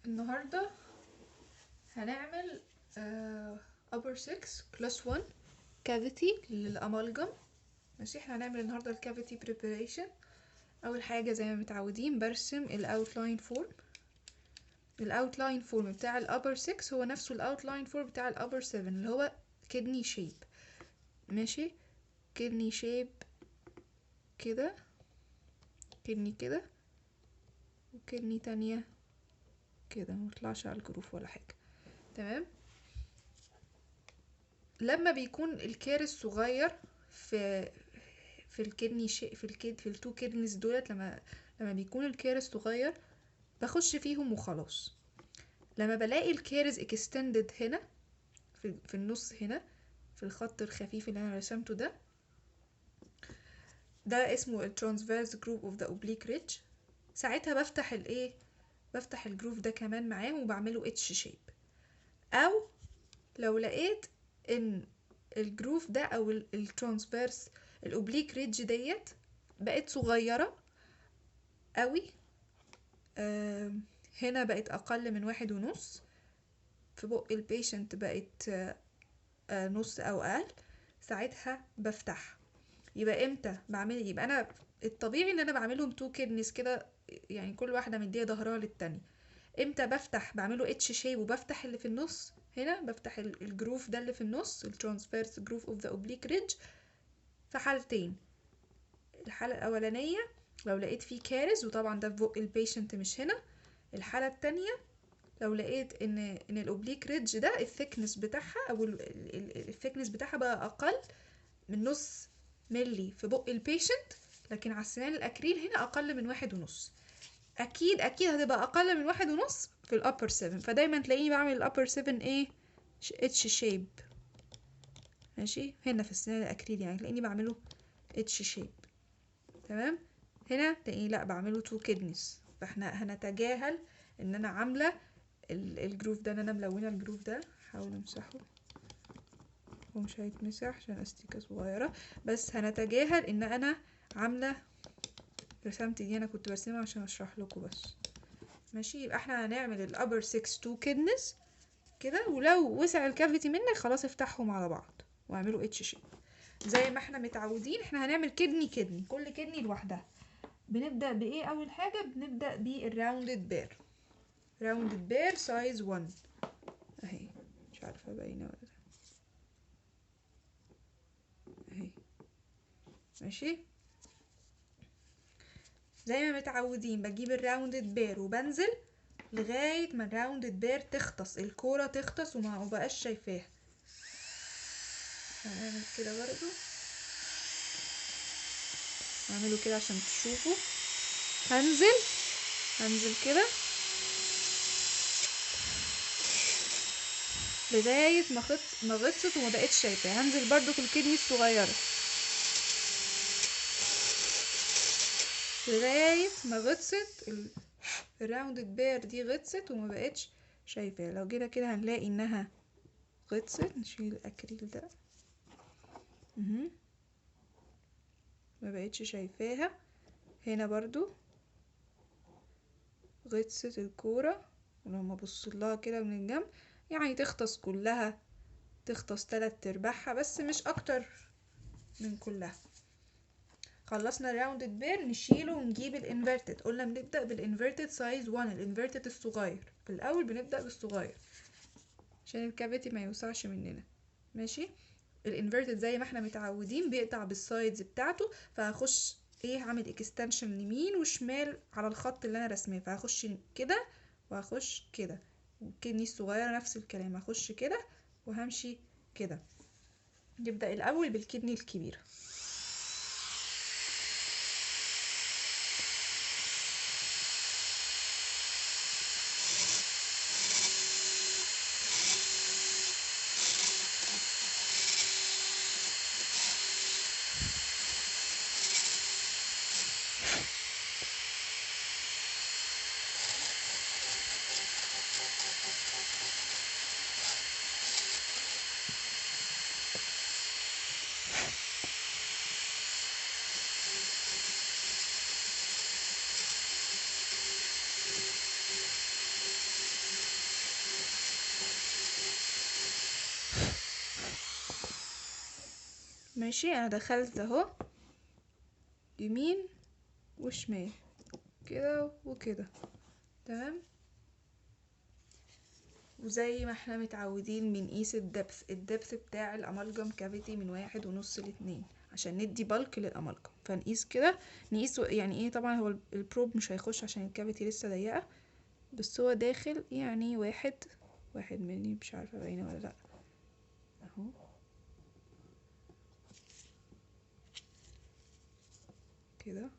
النهاردة هنعمل upper 6 class 1 cavity للأمالجم. ماشي، احنا هنعمل النهاردة الكافيتي preparation. أول حاجة زي ما متعودين برسم الاوتلاين فورم. الاوتلاين فورم بتاع الupper 6 هو نفسه الاوتلاين فورم بتاع الupper 7 اللي هو kidney shape. ماشي، kidney shape كده، kidney كده، وكدني تانية كده، مطلعش على الجروف ولا حاجة. تمام. لما بيكون الكارث صغير في الكدني في التو كدنيز دولت، لما بيكون الكارث صغير بخش فيهم وخلاص. لما بلاقي الكارث اكستندد هنا في النص هنا في الخط الخفيف اللي انا رسمته ده اسمه الترانسفيرس جروف اوف ذا اوبليك ريدج. ساعتها بفتح الجروف ده كمان معاه وبعمله اتش شيب. او لو لقيت ان الجروف ده او الترانسفيرس الاوبليك ريدج ديت بقت صغيرة قوي، هنا بقت اقل من 1.5، في بق البيشنت بقت نص او اقل، ساعتها بفتح. يبقى امتى بعمل؟ يبقى انا الطبيعي ان انا بعملهم 2 كيدنيز كده، يعني كل واحدة مديه ظهرها للتانية. امتى بفتح؟ بعمله اتش شيب وبفتح اللي في النص. هنا بفتح الجروف ده اللي في النص، الترانسفيرس جروف اوف ذا اوبليك ريدج، في حالتين. الحالة الاولانية لو لقيت فيه كارث، وطبعا ده في بق البيشنت مش هنا. الحالة التانية لو لقيت ان الاوبليك ريدج ده الثيكنس بتاعها او الثيكنس بتاعها بقى اقل من نص ملي في بق البيشنت، لكن على السنان الاكريل هنا اقل من 1.5. اكيد هتبقى اقل من 1.5 في الابر 7، فدايما تلاقيني بعمل الابر 7 ايه؟ اتش شيب. ماشي، هنا في السنان الاكريل يعني تلاقيني بعمله اتش شيب. تمام. هنا تلاقيني لا بعمله 2 كيدنيز، فاحنا هنتجاهل ان انا عامله الجروف ده، ان انا ملونه الجروف ده. حاول امسحه، هو مش هيتمسح عشان استيكه صغيره، بس هنتجاهل ان انا عامله رسمت دي، انا كنت برسمها عشان اشرح لكم بس. ماشي، يبقى احنا هنعمل الابر 6 2 كيدنيز كده، ولو وسع الكافيتي منك خلاص افتحهم على بعض واعملوا اتش شيب زي ما احنا متعودين. احنا هنعمل كدني كل كدني لوحدها. بنبدأ بايه؟ اول حاجة بنبدأ بالراوندد بير. راوندد بير سايز 1 اهي، مش عارفة باينة ولا اهي. ماشي، زي ما متعودين بجيب الراوندد بير وبنزل لغاية ما الراوندد بير تختص، الكورة تختص وما بقاش شايفاها. هنعمل كده برضو، هعمله كده عشان تشوفوا. هنزل كده لغاية ما غطست وما بقتش شايفاها. هنزل برضو في الكدني الصغيرة لغاية ما غطست الراوندد بير دي، غطست وما بقتش شايفاها. لو جينا كده هنلاقي انها غطست. نشيل الاكريل ده، ما بقتش شايفاها. هنا برضو غطست الكورة، ولما ابص لها كده من الجنب يعني تغطس كلها، تغطس 3/4 بس مش اكتر من كلها. خلصنا الراوندد بير، نشيله ونجيب الانفيرتد. قلنا بنبدأ بالانفيرتد سايز 1، الانفيرتد الصغير. في الاول بنبدأ بالصغير عشان الكافيتي ما يوسعش مننا. ماشي، الانفيرتد زي ما احنا متعودين بيقطع بالسايدز بتاعته، فهخش هعمل اكستنشن يمين وشمال على الخط اللي انا رسماه، فهخش كده وهخش كده. والكدني الصغيرة نفس الكلام، هخش كده وهمشي كده. نبدأ الاول بالكدني الكبيرة. ماشي، انا دخلت اهو يمين وشمال كده وكده، تمام. وزي ما احنا متعودين بنقيس الدبث بتاع الامالجم كافيتي من 1.5 ل2 عشان ندي بلك للامالجم. فنقيس كده، نقيس يعني ايه، طبعا هو البروب مش هيخش عشان الكافيتي لسه ضيقة، بس هو داخل يعني واحد ملي، مش عارفة باينة ولا لأ اهو كده،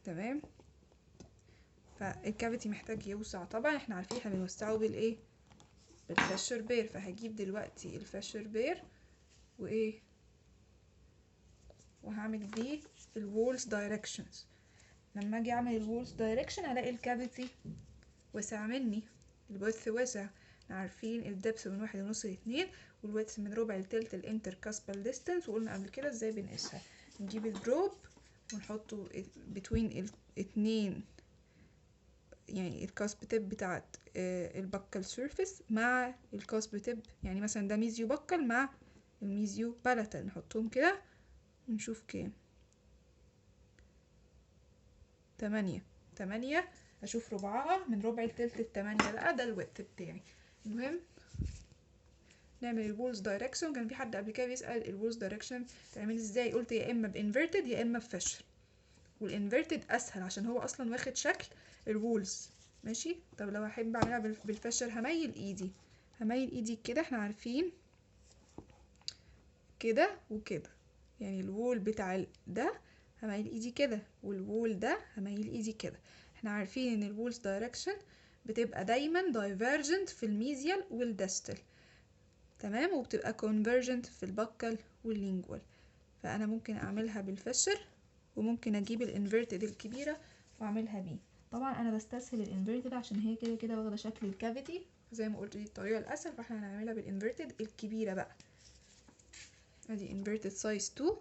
تمام. فالكافيتي محتاج يوسع، طبعا احنا عارفين احنا بنوسعه بالايه، بالفاشر بير. فهجيب دلوقتي الفاشر بير وايه، وهعمل بيه الوولز دايركشنز. لما اجي اعمل الوولز دايركشن هلاقي الكافيتي وسع مني، الويدث وسع. عارفين الدبس من 1.5 ل2، والويدث من ربع لتلت الانتر كاسبال ديستانس، وقلنا قبل كده ازاي بنقيسها. نجيب البروب ونحطه بتوين الاتنين، يعني الكاسب تيب بتاعت البكال سيرفيس مع الكاسب تيب، يعني مثلا ده ميزيو بكال مع الميزيو بالاتال، نحطهم كده ونشوف كام. 8 اشوف ربعها من ربع لتلت ال8 بقى، ده الوقت بتاعي. المهم نعمل الوولز دايركشن. كان في حد قبل كده بيسأل الوولز دايركشن تعمل ازاي، قلت يا اما بانفيرتد يا اما بفشر، والانفيرتد اسهل عشان هو اصلا واخد شكل الوولز، ماشي. طب لو احب اعملها بالفشر هميل ايدي كده، احنا عارفين كده وكده، يعني الوول بتاع ده هميل ايدي كده، والوول ده هميل ايدي كده. احنا عارفين ان الوولز دايركشن بتبقى دايما دايفرجنت في الميزيال والدستل، تمام، وبتبقى كونفرجنت في البكال واللينجوال. فانا ممكن اعملها بالفشر، وممكن اجيب الانفيرتد الكبيره واعملها بيه. طبعا انا بستسهل الانفيرتد عشان هي كده كده واخده شكل الكافيتي، زي ما قلت دي الطريقه الاسهل، فاحنا هنعملها بالانفيرتد الكبيره بقى. ادي inverted size 2.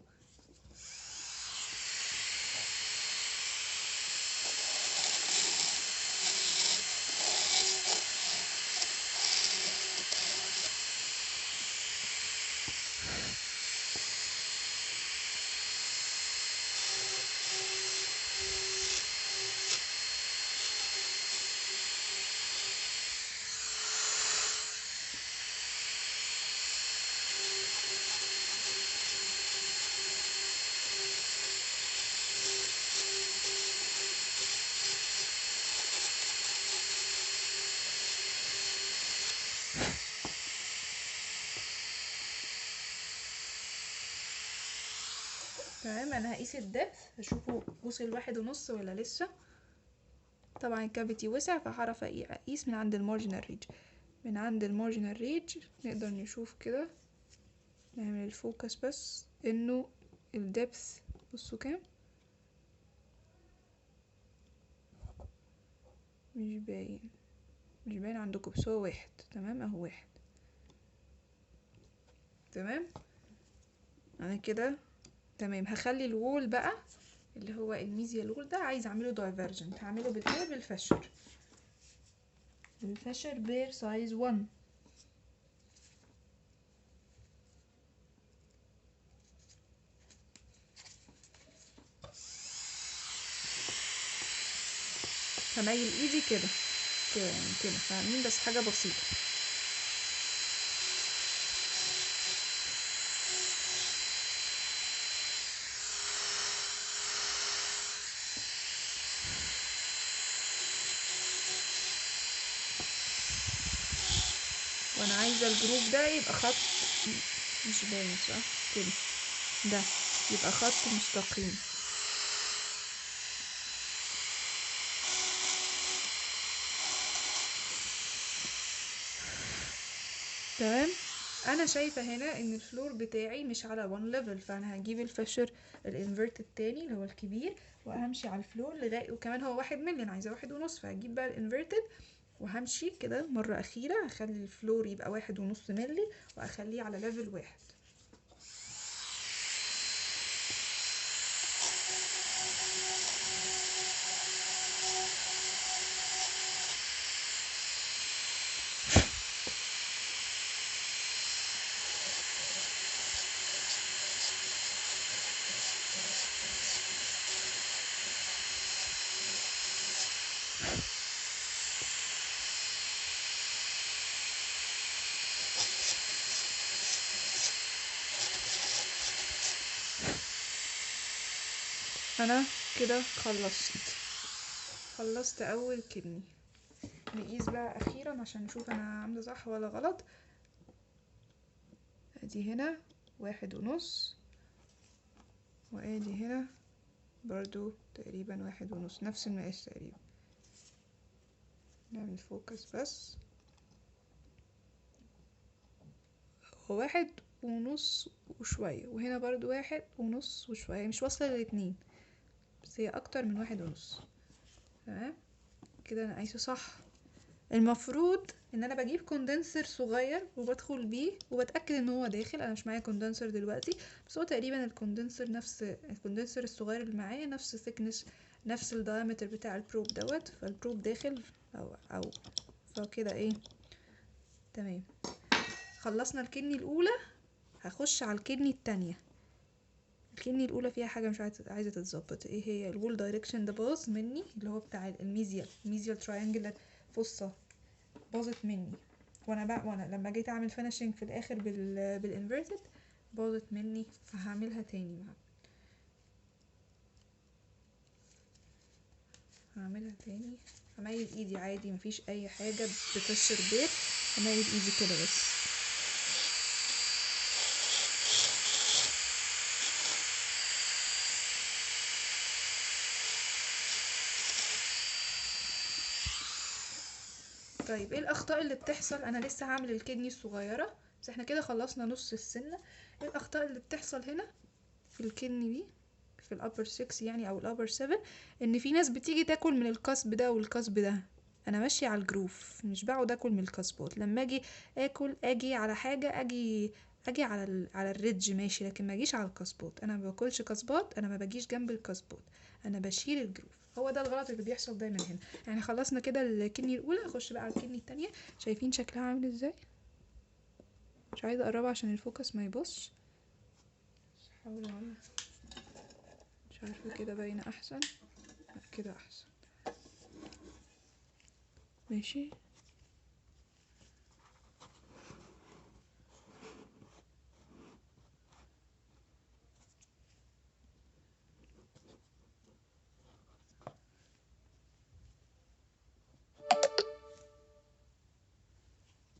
تمام، انا هقيس الدبث هشوفه وصل 1.5 ولا لسه. طبعا الكافيتي وسع فهعرف اقيس من عند المارجنال ريج. من عند المارجنال ريج نقدر نشوف كده، نعمل الفوكس بس انه الدبث، بصوا كام، مش باين عندكم، بس هو 1، تمام اهو 1، تمام. انا كده تمام. هخلي الوول بقى اللي هو الميزيال وول ده عايز اعمله دايفرجنت، هعمله بالايه، بالفشر. الفشر بير سايز 1. هميل ايدي كده كده يعني كده، فاهمين، بس حاجه بسيطه. وانا عايزه الجروب ده يبقى خط مش باين صح كده، ده يبقى خط مستقيم. تمام. انا شايفه هنا ان الفلور بتاعي مش على 1 ليفل، فانا هجيب الفشر الانفرت التاني اللي هو الكبير وهمشي على الفلور لغايه، وكمان هو 1 ملي، انا عايزه 1.5، فهجيب بقى الانفرتد وهمشي كده مرة أخيرة، هخلي الفلور يبقى 1.5 ملي وأخليه على ليفل 1. انا كده خلصت اول كدني. نقيس بقى اخيرا عشان نشوف انا عامله صح ولا غلط. ادي هنا 1.5، وادي هنا برضو تقريبا 1.5، نفس المقاس تقريبا. نعمل فوكس بس. هو 1.5 وشوية، وهنا برضو 1.5 وشوية، مش واصلة ل2، بس هي اكتر من 1.5. تمام كده انا قايسه صح. المفروض ان انا بجيب كوندنسر صغير وبدخل بيه وبتاكد ان هو داخل. انا مش معايا كوندنسر دلوقتي، بس هو تقريبا الكوندنسر نفس الكوندنسر الصغير اللي معايا، نفس الثيكنس، نفس الدايمتر بتاع البروب دوت، فالبروب داخل او فكده ايه تمام. خلصنا الكدني الاولى، هخش على الكدني التانية. الكدني الاولى فيها حاجه مش عايزه تتظبط. ايه هي؟ الوول دايركشن ده باظ مني، اللي هو بتاع الميزيال تراينجل فصة باظت مني. وانا لما جيت اعمل فينيشنج في الاخر بالانفيرتد باظت مني، فهعملها تاني هميل ايدي عادي، مفيش اي حاجه بتشر بيت، هميل ايدي كده بس. طيب ايه الاخطاء اللي بتحصل؟ انا لسه هعمل الكدني الصغيره، بس احنا كده خلصنا نص السنه. ايه الاخطاء اللي بتحصل هنا في الكدني دي، في الابر 6 يعني او الابر 7؟ ان في ناس بتيجي تاكل من القصب ده والقصب ده. انا ماشيه على الجروف، مش بقعد اكل من القصبات. لما اجي اكل اجي على حاجه، اجي على الريدج ماشي، لكن ما اجيش على القصبات. انا ما باكلش قصبات، انا ما باجيش جنب القصبات، انا بشيل الجروف. هو ده الغلط اللي بيحصل دايما هنا. يعني خلصنا كده الكدني الاولى، هخش بقى على الكدني التانية. شايفين شكلها عامل ازاي؟ مش عايزه اقربها عشان الفوكس ما يبصش. حاول مش عارفه كده باينه احسن، لا كده احسن. ماشي.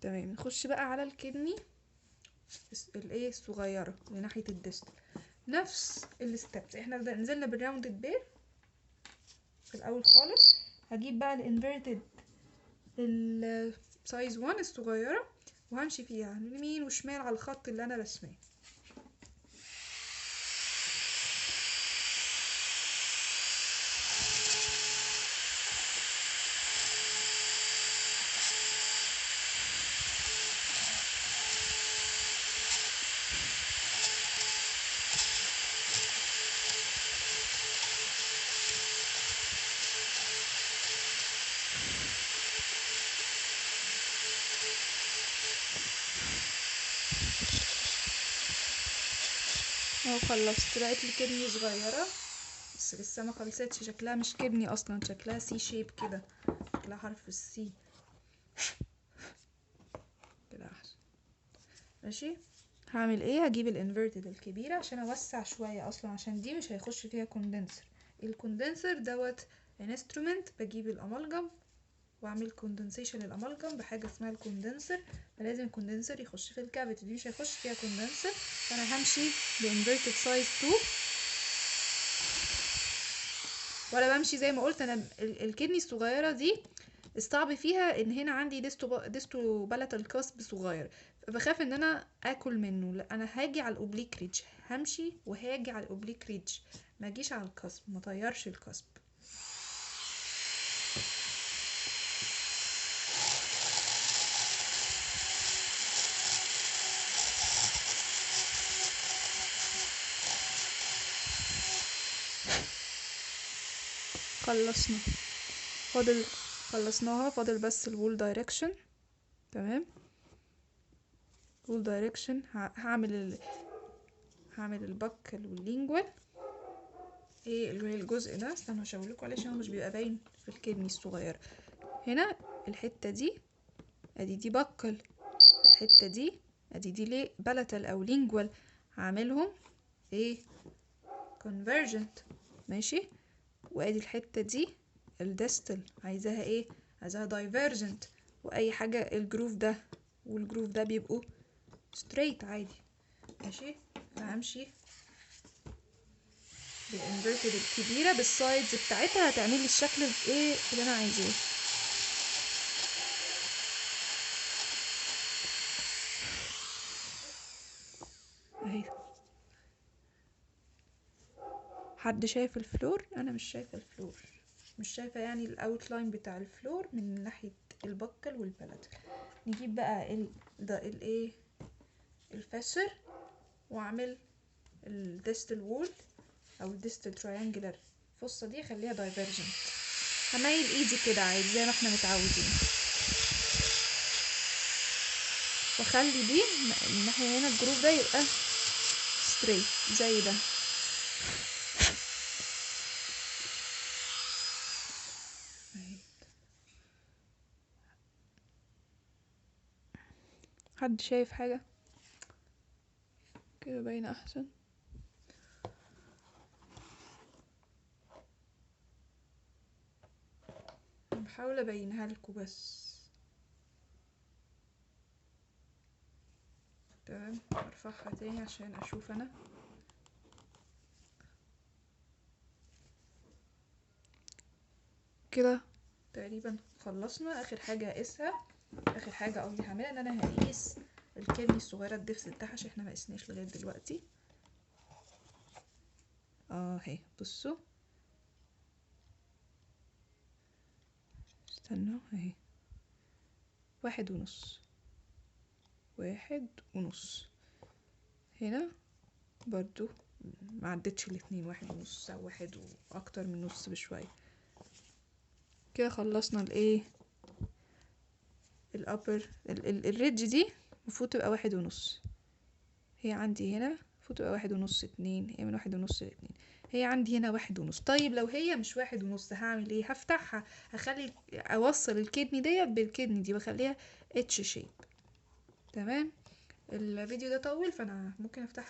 تمام نخش بقى على الكدني الايه الصغيره اللي ناحيه الديست. نفس الستبس، احنا نزلنا بالراوندد بير في الاول خالص. هجيب بقى الانفيرتد السايز 1 الصغيره، وهمشي فيها يمين وشمال على الخط اللي انا رسماه. اهو خلصت، بقت لي كدني صغيره، بس لسه ما خلصتش. شكلها مش كدني اصلا، شكلها سي شيب كده، شكلها حرف السي كده احسن. ماشي. هعمل ايه؟ هجيب الانفيرتد الكبيره عشان اوسع شويه، اصلا عشان دي مش هيخش فيها كوندنسر. الكوندنسر دوت انسترومنت، بجيب الامالجم واعمل كوندنسيشن للامالجم بحاجه اسمها الكوندنسر. فلازم الكوندنسر يخش في الكافيتي، دي مش هيخش فيها كوندنسر، فانا همشي بانفيرتد سايز 2. ولا بمشي زي ما قلت انا الكدني الصغيره دي الصعب فيها ان هنا عندي ديستو بلاتال كاسب صغير، بخاف ان انا اكل منه. لا انا هاجي على الاوبليك ريدج، همشي وهاجي على الاوبليك ريدج، ما اجيش على الكاسب، ما طيرش الكاسب. خلصنا، خلصناها، فاضل بس الوول دايركشن. تمام. وول دايركشن هعمل البك واللينجوال. ايه الجزء ده، استنوا اشاورلكوا عليه عشان هو مش بيبقى باين في الكدني الصغيرة. هنا الحتة دي ادي دي بكل، الحتة دي ادي دي ليه بلاتال او لينجوال، عاملهم ايه convergent، ماشي. وادي الحتة دي الديستال، عايزاها ايه، عايزاها divergent. واي حاجة الجروف ده والجروف ده بيبقوا straight عادي، ماشي. فهمشي بالانفيرتد الكبيرة بالسايدز بتاعتها، هتعمل لي الشكل ايه اللي انا عايزاه. اهي. حد شايف الفلور؟ انا مش شايفه الفلور، مش شايفه يعني الاوتلاين بتاع الفلور من ناحيه البكل والبلد. نجيب بقى ده الايه الفاسر، واعمل الديستال وول او الديستال تراينجلر الفصه دي خليها دايفرجنت. هميل ايدي كده عادي زي ما احنا متعودين، واخلي دي الناحيه هنا الجروب ده يبقى ستريت زي ده. حد شايف حاجه كده باينه احسن؟ بحاول ابينها لكم بس. تمام، ارفعها تاني عشان اشوف انا. كده تقريبا خلصنا. اخر حاجه هقيسها، اخر حاجه قصدي هعملها ان انا هقيس الكدني الصغيره الدبس بتاعها عشان احنا ما قسناش لغايه دلوقتي. اهي بصوا، استنوا اهي 1.5، 1.5. هنا برضو ما عدتش الاتنين، 1.5 او 1 واكتر من نص بشويه. كده خلصنا الايه الابر الريدج دي المفروض تبقى 1.5. هي عندي هنا المفروض تبقى 1.5 2، هي من 1.5 ل2. هي عندي هنا 1.5. طيب لو هي مش 1.5 هعمل ايه؟ هفتحها، هخلي اوصل الكدني ديت بالكدني دي واخليها اتش شيب. تمام. الفيديو ده طول فانا ممكن افتح